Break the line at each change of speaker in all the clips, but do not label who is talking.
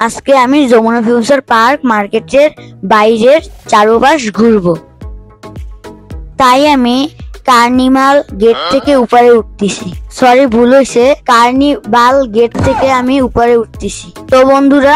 আজকে আমি Jamuna future park মার্কেটের বাইরের চারপাশ ঘুরবো। তাই আমি কার্নিভাল গেট থেকে উপরে উঠতেছি। সরি, ভুল হয়েছে, কার্নিভাল গেট থেকে আমি উপরে উঠতেছি। তো বন্ধুরা,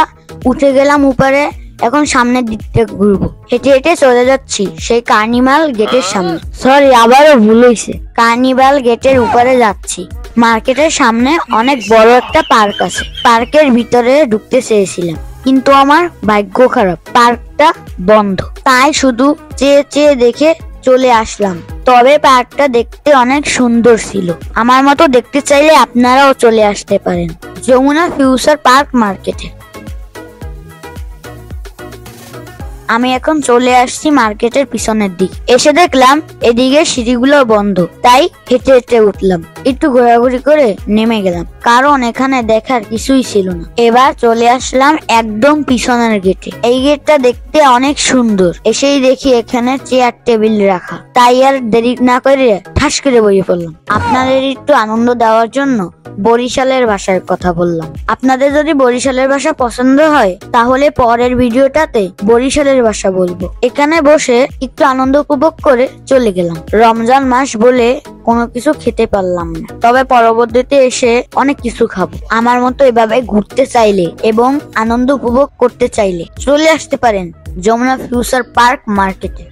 উঠে গেলাম উপরে। এখন সামনের দিকটা ঘুরবো। হেঁটে হেঁটে চলে যাচ্ছি সেই কার্নিভাল গেটের সামনে। সরি, আবারও ভুল হয়েছে, কার্নিভাল গেটের উপরে যাচ্ছি। মার্কেটের সামনে অনেক বড় একটা পার্ক আছে। পার্কের ভিতরে ঢুকতে চেয়েছিলাম, কিন্তু আমার ভাগ্য খারাপ, পার্কটা বন্ধ। তাই শুধু চেয়ে চেয়ে দেখে চলে আসলাম। তবে পার্কটা দেখতে অনেক সুন্দর ছিল। আমার মতো দেখতে চাইলে আপনারাও চলে আসতে পারেন যমুনা ফিউচার পার্ক মার্কেটে। আমি এখন চলে আসছি মার্কেটের পিছনের দিক। এসে দেখলাম এদিকে সিঁড়িগুলো বন্ধ, তাই হেঁটে হেঁটে উঠলাম। একটু ঘোরাঘুরি করে নেমে গেলাম, কারণ এখানে দেখার কিছুই ছিল না। এবার চলে আসলাম একদম পিছনের গেটে। এই গেটটা দেখতে অনেক সুন্দর। এসেই দেখি এখানে চেয়ার টেবিল রাখা, তাই আর দেরি না করে ঠাস করে বসে পড়লাম। আপনাদের একটু আনন্দ দেওয়ার জন্য বরিশালের ভাষার কথা বললাম। আপনাদের যদি বরিশালের ভাষা পছন্দ হয়, তাহলে পরের ভিডিওটাতে বরিশালের ভাষা বলবো। এখানে বসে একটু আনন্দ উপভোগ করে চলে গেলাম। রমজান মাস বলে কোনো কিছু খেতে পারলাম না, তবে পরবর্তীতে এসে অনেক কিছু খাবো। আমার মতো এভাবে ঘুরতে চাইলে এবং আনন্দ উপভোগ করতে চাইলে চলে আসতে পারেন যমুনা ফিউচার পার্ক মার্কেটে।